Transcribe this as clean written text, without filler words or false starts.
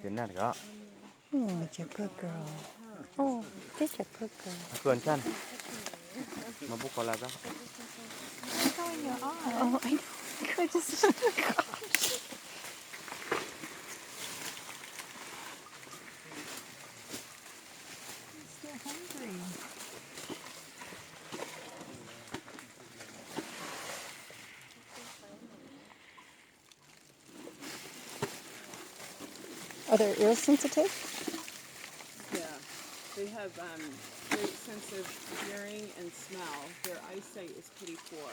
옛날에가 Oh, it's a good girl. Oh, such a good girl. เพื่อนฉันมาบุกอะไรบ้าง Oh, I know. I just. They're hungry. Are they ear sensitive? Yeah, they have great sense of hearing and smell. Their eyesight is pretty poor.